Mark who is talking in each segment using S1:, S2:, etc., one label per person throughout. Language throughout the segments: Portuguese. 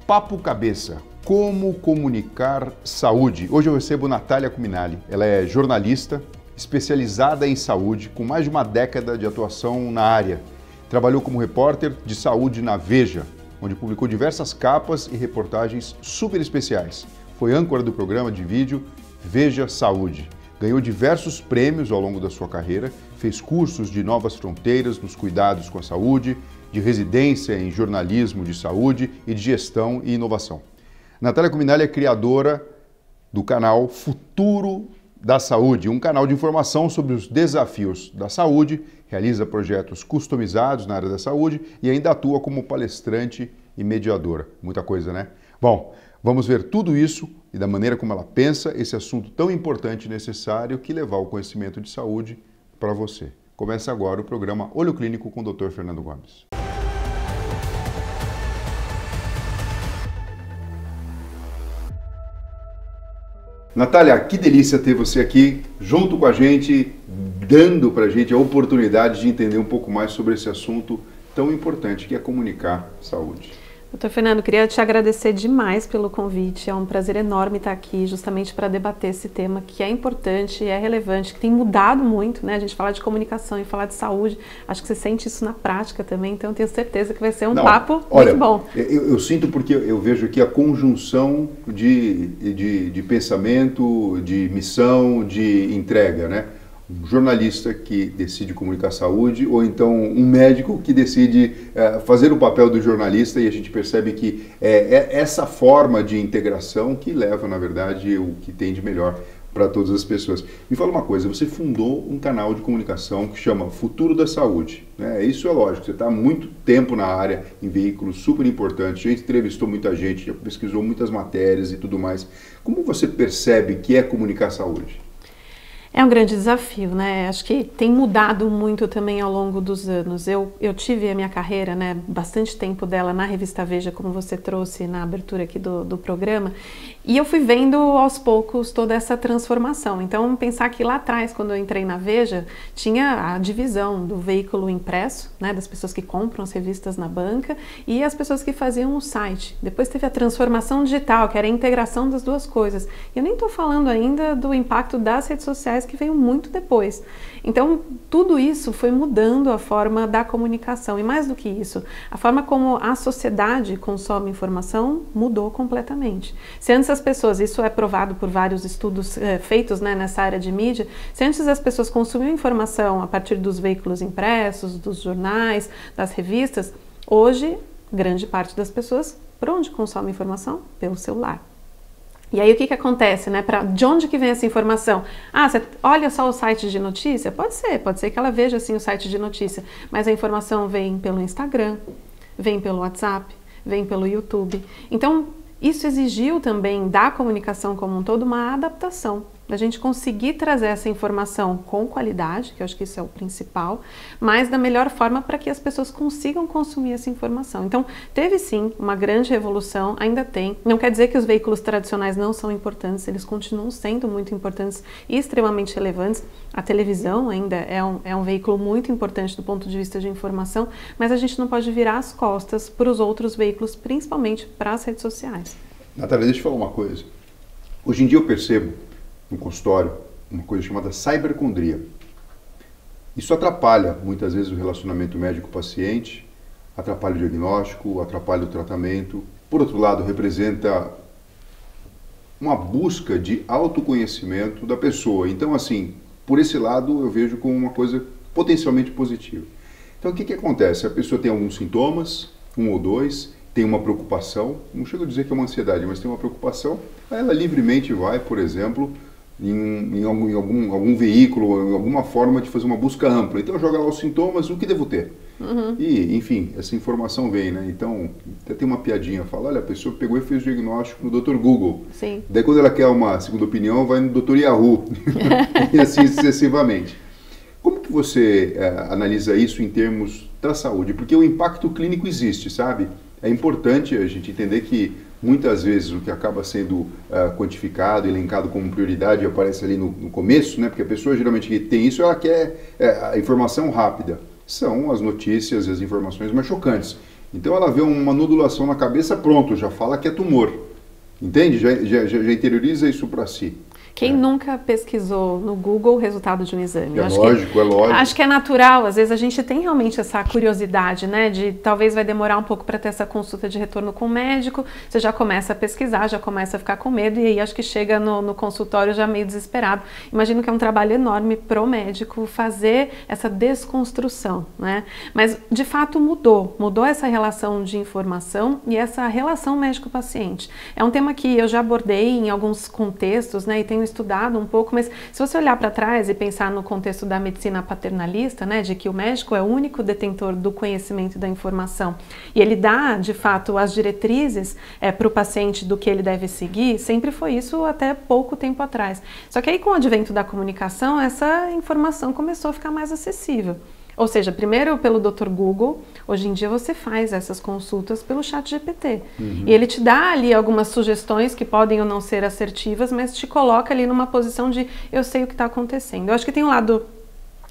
S1: Papo Cabeça, como comunicar saúde. Hoje eu recebo Natália Cuminali. Ela é jornalista, especializada em saúde, com mais de uma década de atuação na área. Trabalhou como repórter de saúde na Veja, onde publicou diversas capas e reportagens super especiais. Foi âncora do programa de vídeo Veja Saúde. Ganhou diversos prêmios ao longo da sua carreira, fez cursos de novas fronteiras nos cuidados com a saúde, de residência em jornalismo de saúde e de gestão e inovação. Natália Cuminali é criadora do canal Futuro da Saúde, um canal de informação sobre os desafios da saúde, realiza projetos customizados na área da saúde e ainda atua como palestrante e mediadora. Muita coisa, né? Bom, vamos ver tudo isso e da maneira como ela pensa esse assunto tão importante e necessário que levar o conhecimento de saúde para você. Começa agora o programa Olho Clínico com o Dr. Fernando Gomes. Natália, que delícia ter você aqui junto com a gente, dando para a gente a oportunidade de entender um pouco mais sobre esse assunto tão importante que é comunicar saúde.
S2: Doutor Fernando, queria te agradecer demais pelo convite. É um prazer enorme estar aqui justamente para debater esse tema que é importante, é relevante, que tem mudado muito, né? A gente falar de comunicação e falar de saúde, acho que você sente isso na prática também, então eu tenho certeza que vai ser um papo muito bom.
S1: Eu sinto porque eu vejo aqui a conjunção de pensamento, de missão, de entrega, né? Um jornalista que decide comunicar saúde ou então um médico que decide fazer o papel do jornalista e a gente percebe que é essa forma de integração que leva, na verdade, o que tem de melhor para todas as pessoas. Me fala uma coisa, você fundou um canal de comunicação que chama Futuro da Saúde, né? Isso é lógico, você está há muito tempo na área, em veículos super importantes, já entrevistou muita gente, já pesquisou muitas matérias e tudo mais. Como você percebe que é comunicar saúde?
S2: É um grande desafio, né? Acho que tem mudado muito também ao longo dos anos. Eu tive a minha carreira, né, bastante tempo dela na revista Veja, como você trouxe na abertura aqui do programa, e eu fui vendo aos poucos toda essa transformação. Então, pensar que lá atrás, quando eu entrei na Veja, tinha a divisão do veículo impresso, né, das pessoas que compram as revistas na banca, e as pessoas que faziam o site. Depois teve a transformação digital, que era a integração das duas coisas. E eu nem estou falando ainda do impacto das redes sociais, que veio muito depois. Então, tudo isso foi mudando a forma da comunicação. E mais do que isso, a forma como a sociedade consome informação mudou completamente. Se antes as pessoas, isso é provado por vários estudos feitos, né, nessa área de mídia, se antes as pessoas consumiam informação a partir dos veículos impressos, dos jornais, das revistas, hoje, grande parte das pessoas, por onde consome informação? Pelo celular. E aí o que acontece, né? De onde que vem essa informação? Ah, você olha só o site de notícia? Pode ser que ela veja assim o site de notícia, mas a informação vem pelo Instagram, vem pelo WhatsApp, vem pelo YouTube. Então, isso exigiu também da comunicação como um todo uma adaptação, da gente conseguir trazer essa informação com qualidade, que eu acho que isso é o principal, mas da melhor forma para que as pessoas consigam consumir essa informação. Então, teve sim uma grande revolução, ainda tem. Não quer dizer que os veículos tradicionais não são importantes, eles continuam sendo muito importantes e extremamente relevantes. A televisão ainda é um veículo muito importante do ponto de vista de informação, mas a gente não pode virar as costas para os outros veículos, principalmente para as redes sociais.
S1: Natália, deixa eu falar uma coisa. Hoje em dia eu percebo no consultório uma coisa chamada cibercondria. Isso atrapalha muitas vezes o relacionamento médico-paciente, atrapalha o diagnóstico, atrapalha o tratamento. Por outro lado, representa uma busca de autoconhecimento da pessoa. Então, assim, por esse lado eu vejo como uma coisa potencialmente positiva. Então, o que acontece? A pessoa tem alguns sintomas, um ou dois, tem uma preocupação, não chego a dizer que é uma ansiedade, mas tem uma preocupação, ela livremente vai, por exemplo, em algum veículo, em alguma forma de fazer uma busca ampla. Então joga lá os sintomas, o que devo ter? E, enfim, essa informação vem, né? Então, até tem uma piadinha, fala, olha, a pessoa pegou e fez o diagnóstico no Dr. Google.
S2: Sim.
S1: Daí quando ela quer uma segunda opinião, vai no Dr. Yahoo, e assim sucessivamente. Como que você analisa isso em termos da saúde? Porque o impacto clínico existe, sabe? É importante a gente entender que muitas vezes o que acaba sendo quantificado, elencado como prioridade, aparece ali no começo, né? Porque a pessoa geralmente que tem isso, ela quer a informação rápida. São as notícias e as informações mais chocantes. Então ela vê uma nodulação na cabeça, pronto, já fala que é tumor. Entende? Já interioriza isso para si.
S2: Quem nunca pesquisou no Google o resultado de um exame?
S1: É lógico.
S2: Acho que é natural, às vezes a gente tem realmente essa curiosidade, né, de talvez vai demorar um pouco para ter essa consulta de retorno com o médico, você já começa a pesquisar, já começa a ficar com medo e aí acho que chega no consultório já meio desesperado. Imagino que é um trabalho enorme pro médico fazer essa desconstrução, né, mas de fato mudou essa relação de informação e essa relação médico-paciente. É um tema que eu já abordei em alguns contextos, né, e tenho estudado um pouco, mas se você olhar para trás e pensar no contexto da medicina paternalista, né, de que o médico é o único detentor do conhecimento e da informação e ele dá, de fato, as diretrizes para o paciente do que ele deve seguir, sempre foi isso até pouco tempo atrás. Só que aí com o advento da comunicação, essa informação começou a ficar mais acessível. Ou seja, primeiro pelo Dr. Google, hoje em dia você faz essas consultas pelo ChatGPT. E ele te dá ali algumas sugestões que podem ou não ser assertivas, mas te coloca ali numa posição de eu sei o que está acontecendo. Eu acho que tem um lado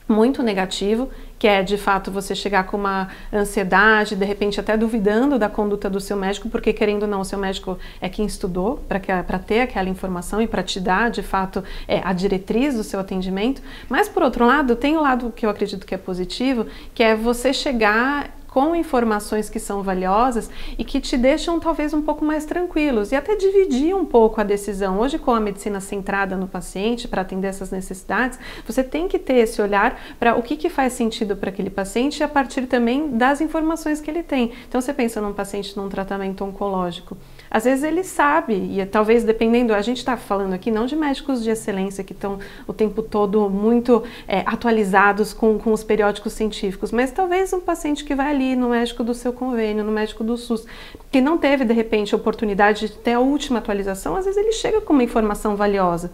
S2: muito negativo, que é de fato você chegar com uma ansiedade, de repente até duvidando da conduta do seu médico, porque querendo ou não, o seu médico é quem estudou para ter aquela informação e para te dar de fato a diretriz do seu atendimento. Mas por outro lado, tem o lado que eu acredito que é positivo, que é você chegar com informações que são valiosas e que te deixam talvez um pouco mais tranquilos e até dividir um pouco a decisão. Hoje, com a medicina centrada no paciente, para atender essas necessidades, você tem que ter esse olhar para o que faz sentido para aquele paciente a partir também das informações que ele tem. Então, você pensa num paciente num tratamento oncológico, às vezes ele sabe, e talvez dependendo, a gente está falando aqui não de médicos de excelência que estão o tempo todo muito atualizados com os periódicos científicos, mas talvez um paciente que vai ali no médico do seu convênio, no médico do SUS, que não teve de repente a oportunidade de ter a última atualização, às vezes ele chega com uma informação valiosa.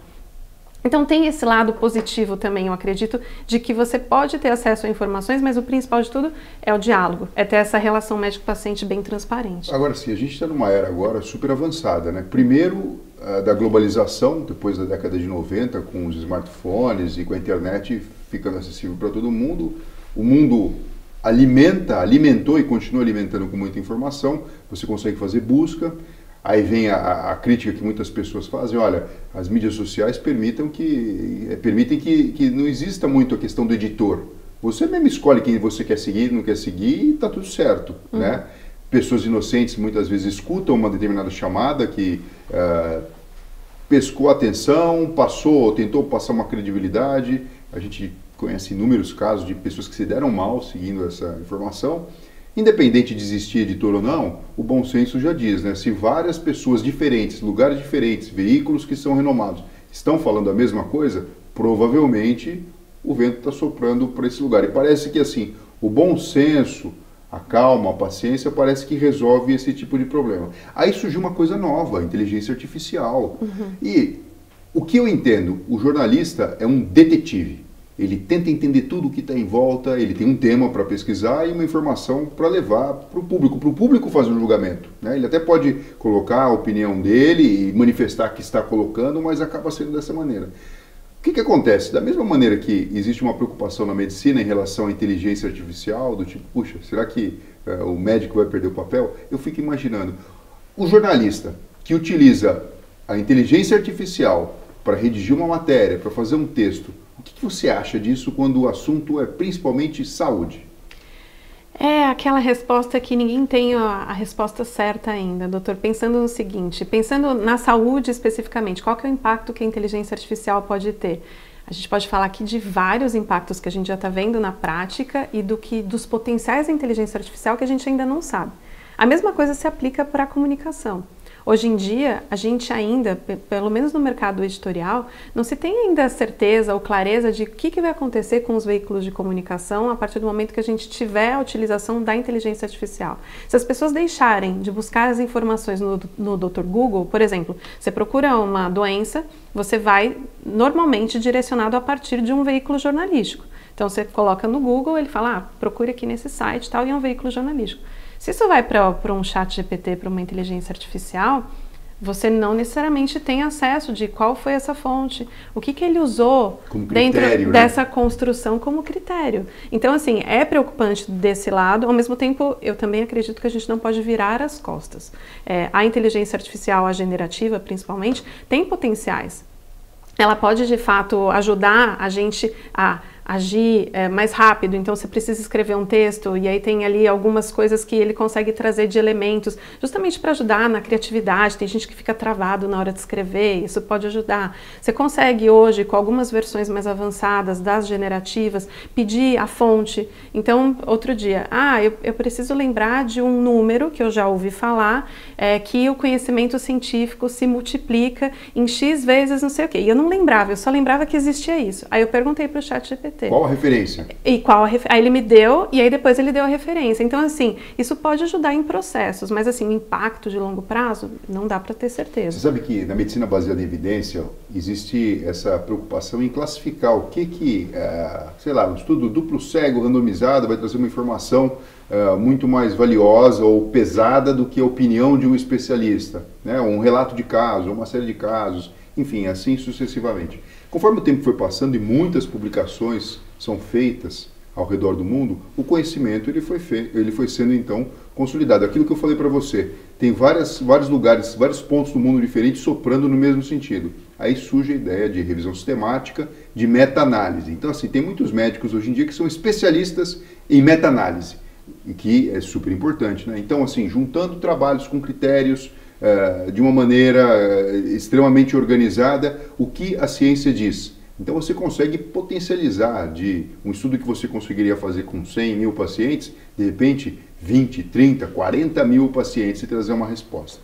S2: Então tem esse lado positivo também, eu acredito, de que você pode ter acesso a informações, mas o principal de tudo é o diálogo, é ter essa relação médico-paciente bem transparente.
S1: Agora sim, a gente está numa era agora super avançada, né? Primeiro da globalização, depois da década de 90, com os smartphones e com a internet ficando acessível para todo mundo, o mundo alimentou e continua alimentando com muita informação, você consegue fazer busca. Aí vem a crítica que muitas pessoas fazem, olha, as mídias sociais permitem que não exista muito a questão do editor. Você mesmo escolhe quem você quer seguir, não quer seguir e está tudo certo, né? Pessoas inocentes muitas vezes escutam uma determinada chamada que pescou a atenção, tentou passar uma credibilidade. A gente conhece inúmeros casos de pessoas que se deram mal seguindo essa informação. Independente de existir editor ou não, o bom senso já diz, né? Se várias pessoas diferentes, lugares diferentes, veículos que são renomados, estão falando a mesma coisa, provavelmente o vento está soprando para esse lugar. E parece que assim, o bom senso, a calma, a paciência, parece que resolve esse tipo de problema. Aí surgiu uma coisa nova, a inteligência artificial. E o que eu entendo, o jornalista é um detetive. Ele tenta entender tudo o que está em volta, ele tem um tema para pesquisar e uma informação para levar para o público fazer um julgamento, né? Ele até pode colocar a opinião dele e manifestar que está colocando, mas acaba sendo dessa maneira. O que acontece? Da mesma maneira que existe uma preocupação na medicina em relação à inteligência artificial, do tipo, puxa, será que o médico vai perder o papel? Eu fico imaginando, o jornalista que utiliza a inteligência artificial para redigir uma matéria, para fazer um texto, o que você acha disso quando o assunto é principalmente saúde?
S2: É aquela resposta que ninguém tem a resposta certa ainda, doutor. Pensando no seguinte, pensando na saúde especificamente, qual que é o impacto que a inteligência artificial pode ter? A gente pode falar aqui de vários impactos que a gente já está vendo na prática e dos potenciais da inteligência artificial que a gente ainda não sabe. A mesma coisa se aplica para a comunicação. Hoje em dia, a gente ainda, pelo menos no mercado editorial, não se tem ainda certeza ou clareza de o que vai acontecer com os veículos de comunicação a partir do momento que a gente tiver a utilização da inteligência artificial. Se as pessoas deixarem de buscar as informações no Dr. Google, por exemplo, você procura uma doença, você vai normalmente direcionado a partir de um veículo jornalístico. Então você coloca no Google, ele fala, procure aqui nesse site tal, e é um veículo jornalístico. Se isso vai para um chat GPT, para uma inteligência artificial, você não necessariamente tem acesso de qual foi essa fonte, o que ele usou dentro dessa construção como critério. Então, assim, é preocupante desse lado, ao mesmo tempo, eu também acredito que a gente não pode virar as costas. A inteligência artificial, a generativa, principalmente, tem potenciais. Ela pode, de fato, ajudar a gente a agir mais rápido, então você precisa escrever um texto e aí tem ali algumas coisas que ele consegue trazer de elementos, justamente para ajudar na criatividade. Tem gente que fica travado na hora de escrever, isso pode ajudar. Você consegue hoje, com algumas versões mais avançadas das generativas, pedir a fonte. Então, outro dia, eu preciso lembrar de um número que eu já ouvi falar, que o conhecimento científico se multiplica em X vezes não sei o quê. E eu não lembrava, eu só lembrava que existia isso. Aí eu perguntei para o ChatGPT.
S1: Qual a referência?
S2: E aí ele me deu, e aí depois ele deu a referência. Então, assim, isso pode ajudar em processos, mas assim, o impacto de longo prazo, não dá para ter certeza.
S1: Você sabe que na medicina baseada em evidência, existe essa preocupação em classificar o que sei lá, um estudo duplo cego, randomizado, vai trazer uma informação muito mais valiosa ou pesada do que a opinião de um especialista, né? Um relato de caso, uma série de casos, enfim, assim sucessivamente. Conforme o tempo foi passando e muitas publicações são feitas ao redor do mundo, o conhecimento ele foi sendo então consolidado. Aquilo que eu falei para você, tem vários lugares, vários pontos do mundo diferentes soprando no mesmo sentido. Aí surge a ideia de revisão sistemática, de meta-análise. Então, assim, tem muitos médicos hoje em dia que são especialistas em meta-análise, e que é super importante, né? Então, assim, juntando trabalhos com critérios, de uma maneira extremamente organizada, o que a ciência diz. Então você consegue potencializar de um estudo que você conseguiria fazer com 100 mil pacientes, de repente 20, 30, 40 mil pacientes e trazer uma resposta.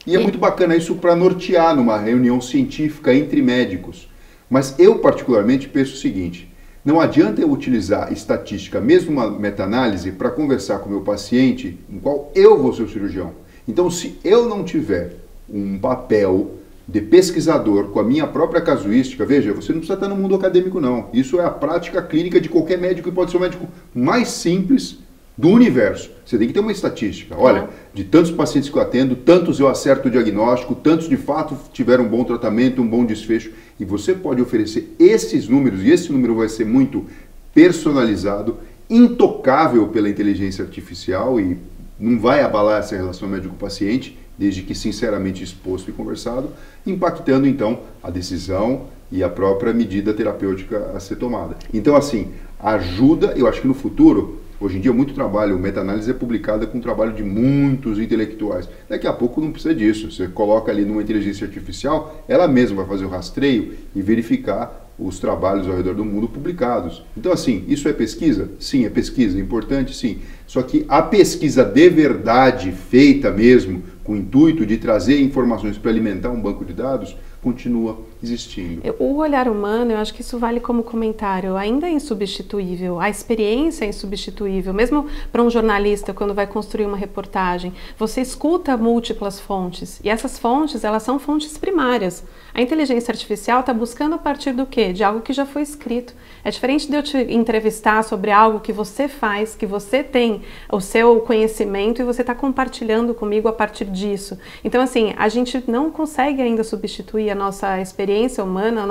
S1: E é muito bacana isso para nortear numa reunião científica entre médicos. Mas eu particularmente penso o seguinte: não adianta eu utilizar estatística, mesmo uma meta-análise, para conversar com o meu paciente, em qual eu vou ser o cirurgião. Então, se eu não tiver um papel de pesquisador com a minha própria casuística, veja, você não precisa estar no mundo acadêmico não. Isso é a prática clínica de qualquer médico, e pode ser o médico mais simples do universo. Você tem que ter uma estatística. Olha, de tantos pacientes que eu atendo, tantos eu acerto o diagnóstico, tantos de fato tiveram um bom tratamento, um bom desfecho. E você pode oferecer esses números, e esse número vai ser muito personalizado, intocável pela inteligência artificial e não vai abalar essa relação médico-paciente, desde que sinceramente exposto e conversado, impactando então a decisão e a própria medida terapêutica a ser tomada. Então, assim, ajuda, eu acho que no futuro, hoje em dia muito trabalho, meta-análise é publicada com o trabalho de muitos intelectuais. Daqui a pouco não precisa disso, você coloca ali numa inteligência artificial, ela mesma vai fazer o rastreio e verificar os trabalhos ao redor do mundo publicados. Então, assim, isso é pesquisa? Sim, é pesquisa, é importante, sim. Só que a pesquisa de verdade, feita mesmo, com o intuito de trazer informações para alimentar um banco de dados, continua existindo.
S2: O olhar humano, eu acho que isso vale como comentário, ainda é insubstituível, a experiência é insubstituível, mesmo para um jornalista quando vai construir uma reportagem, você escuta múltiplas fontes, e essas fontes, elas são fontes primárias. A inteligência artificial está buscando a partir do quê? De algo que já foi escrito. É diferente de eu te entrevistar sobre algo que você faz, que você tem o seu conhecimento e você está compartilhando comigo a partir disso. Então, assim, a gente não consegue ainda substituir a nossa experiência humana,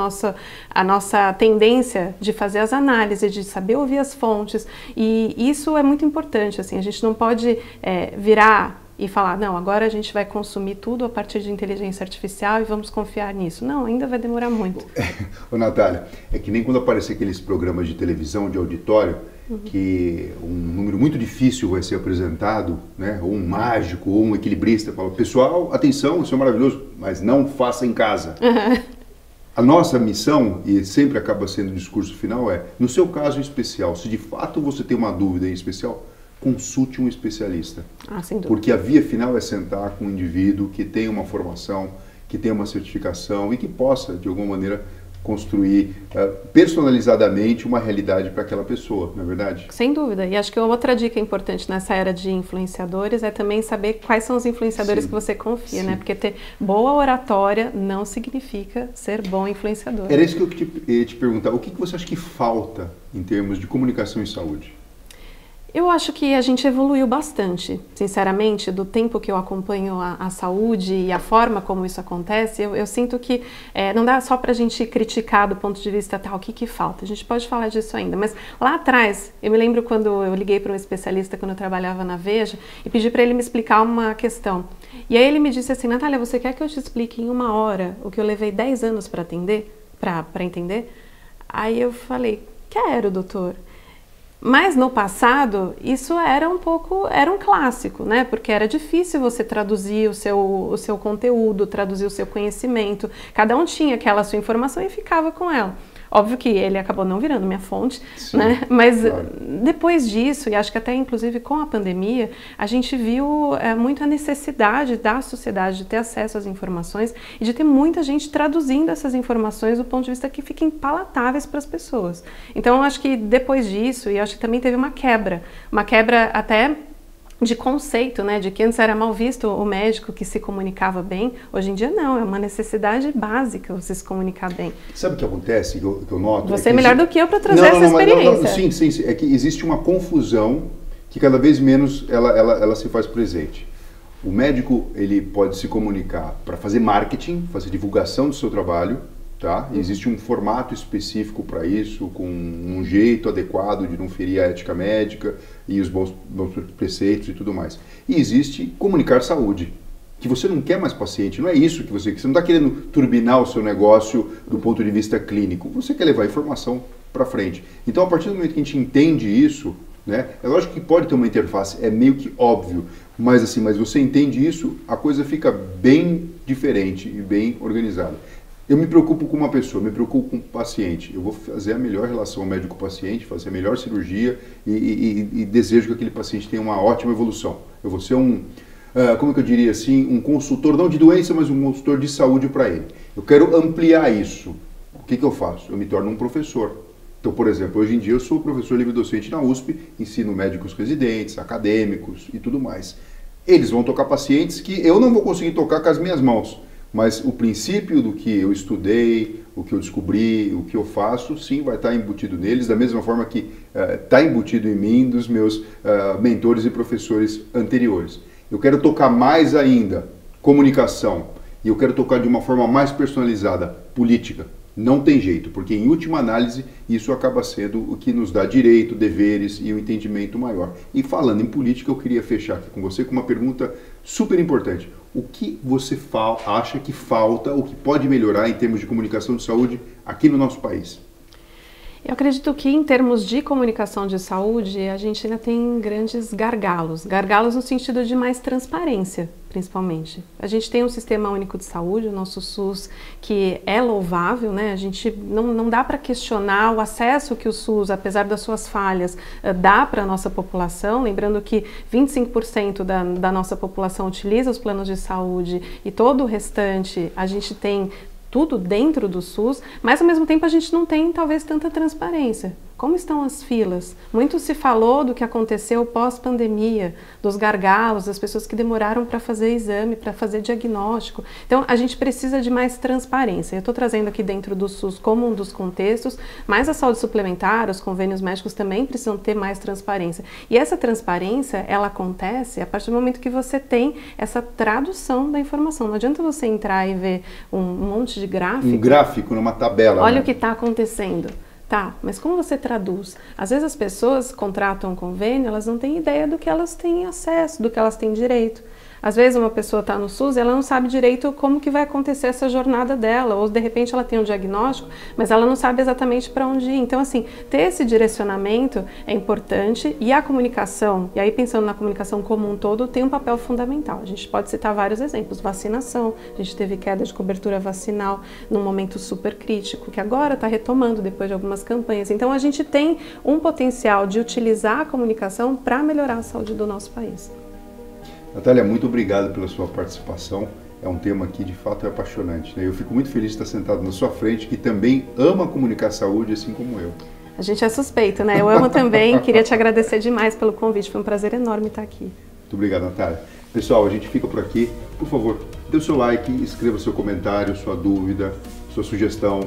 S2: a nossa tendência de fazer as análises, de saber ouvir as fontes, e isso é muito importante, assim, a gente não pode virar e falar, não, agora a gente vai consumir tudo a partir de inteligência artificial e vamos confiar nisso. Não, ainda vai demorar muito.
S1: Ô, Natália, é que nem quando aparecer aqueles programas de televisão, de auditório, que um número muito difícil vai ser apresentado, né? Ou um mágico, ou um equilibrista, fala, pessoal, atenção, isso é maravilhoso, mas não faça em casa. A nossa missão, e sempre acaba sendo o discurso final, é, no seu caso especial, se de fato você tem uma dúvida em especial, consulte um especialista.
S2: Sem dúvida.
S1: Porque a via final é sentar com um indivíduo que tem uma formação, que tem uma certificação e que possa, de alguma maneira, construir personalizadamente uma realidade para aquela pessoa, não é verdade?
S2: Sem dúvida. E acho que outra dica importante nessa era de influenciadores é também saber quais são os influenciadores que você confia, né? Porque ter boa oratória não significa ser bom influenciador.
S1: Era isso que eu ia te perguntar. O que você acha que falta em termos de comunicação em saúde?
S2: Eu acho que a gente evoluiu bastante, sinceramente, do tempo que eu acompanho a saúde e a forma como isso acontece, eu sinto que não dá só para a gente criticar do ponto de vista tal, o que falta, a gente pode falar disso ainda, mas lá atrás, eu me lembro quando eu liguei para um especialista quando eu trabalhava na Veja e pedi para ele me explicar uma questão, e aí ele me disse assim, Natália, você quer que eu te explique em 1 hora o que eu levei 10 anos para entender? Aí eu falei, quero, doutor. Mas no passado, isso era um clássico, né? Porque era difícil você traduzir o seu conteúdo, traduzir o seu conhecimento. Cada um tinha aquela sua informação e ficava com ela. Óbvio que ele acabou não virando minha fonte, sim, né? Mas claro, depois disso, e acho que até inclusive com a pandemia, a gente viu muito a necessidade da sociedade de ter acesso às informações e de ter muita gente traduzindo essas informações do ponto de vista que fiquem palatáveis para as pessoas. Então, acho que depois disso, e acho que também teve uma quebra até de conceito, né, de que antes era mal visto o médico que se comunicava bem, hoje em dia não, é uma necessidade básica você se comunicar bem.
S1: Sabe o que acontece, que eu noto?
S2: Você é melhor do que eu para trazer essa experiência.
S1: Sim, é que existe uma confusão que cada vez menos ela se faz presente. O médico, ele pode se comunicar para fazer marketing, fazer divulgação do seu trabalho, tá? Existe um formato específico para isso, com um jeito adequado de não ferir a ética médica e os bons preceitos e tudo mais. E existe comunicar saúde, que você não quer mais paciente, não é isso que você não está querendo turbinar o seu negócio do ponto de vista clínico, você quer levar a informação para frente. Então, a partir do momento que a gente entende isso, né, é lógico que pode ter uma interface, é meio que óbvio, mas você entende isso, a coisa fica bem diferente e bem organizada. Eu me preocupo com uma pessoa, me preocupo com um paciente. Eu vou fazer a melhor relação médico-paciente, fazer a melhor cirurgia e desejo que aquele paciente tenha uma ótima evolução. Eu vou ser como que eu diria assim, um consultor, não de doença, mas um consultor de saúde para ele. Eu quero ampliar isso. O que eu faço? Eu me torno um professor. Então, por exemplo, hoje em dia eu sou professor livre-docente na USP, ensino médicos residentes, acadêmicos e tudo mais. Eles vão tocar pacientes que eu não vou conseguir tocar com as minhas mãos. Mas o princípio do que eu estudei, o que eu descobri, o que eu faço, sim, vai estar embutido neles, da mesma forma que está embutido em mim, dos meus mentores e professores anteriores. Eu quero tocar mais ainda comunicação, e eu quero tocar de uma forma mais personalizada, política. Não tem jeito, porque em última análise isso acaba sendo o que nos dá direito, deveres e um entendimento maior. E falando em política, eu queria fechar aqui com você com uma pergunta super importante. O que você acha que falta, o que pode melhorar em termos de comunicação de saúde aqui no nosso país?
S2: Eu acredito que em termos de comunicação de saúde, a gente ainda tem grandes gargalos. Gargalos no sentido de mais transparência, principalmente. A gente tem um sistema único de saúde, o nosso SUS, que é louvável, né? A gente não dá para questionar o acesso que o SUS, apesar das suas falhas, dá para a nossa população. Lembrando que 25% da nossa população utiliza os planos de saúde e todo o restante a gente tem tudo dentro do SUS, mas ao mesmo tempo a gente não tem talvez tanta transparência. Como estão as filas? Muito se falou do que aconteceu pós-pandemia, dos gargalos, das pessoas que demoraram para fazer exame, para fazer diagnóstico. Então, a gente precisa de mais transparência. Eu estou trazendo aqui dentro do SUS como um dos contextos, mas a saúde suplementar, os convênios médicos também precisam ter mais transparência. E essa transparência, ela acontece a partir do momento que você tem essa tradução da informação. Não adianta você entrar e ver um monte de gráfico.
S1: Um gráfico numa tabela.
S2: Olha, né, o que está acontecendo. Tá, mas como você traduz? Às vezes as pessoas contratam um convênio, elas não têm ideia do que elas têm acesso, do que elas têm direito. Às vezes uma pessoa está no SUS e ela não sabe direito como que vai acontecer essa jornada dela, ou de repente ela tem um diagnóstico, mas ela não sabe exatamente para onde ir. Então, assim, ter esse direcionamento é importante, e a comunicação, e aí pensando na comunicação como um todo, tem um papel fundamental. A gente pode citar vários exemplos. Vacinação, a gente teve queda de cobertura vacinal num momento super crítico, que agora está retomando depois de algumas campanhas. Então, a gente tem um potencial de utilizar a comunicação para melhorar a saúde do nosso país.
S1: Natália, muito obrigado pela sua participação. É um tema que de fato é apaixonante, né? Eu fico muito feliz de estar sentado na sua frente, que também ama comunicar saúde, assim como eu.
S2: A gente é suspeito, né? Eu amo também. Queria te agradecer demais pelo convite. Foi um prazer enorme estar aqui.
S1: Muito obrigado, Natália. Pessoal, a gente fica por aqui. Por favor, dê o seu like, escreva seu comentário, sua dúvida, sua sugestão.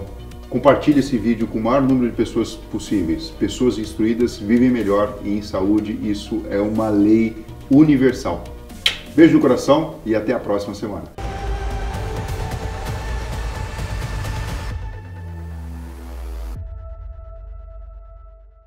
S1: Compartilhe esse vídeo com o maior número de pessoas possíveis. Pessoas instruídas vivem melhor e em saúde isso é uma lei universal. Beijo no coração e até a próxima semana.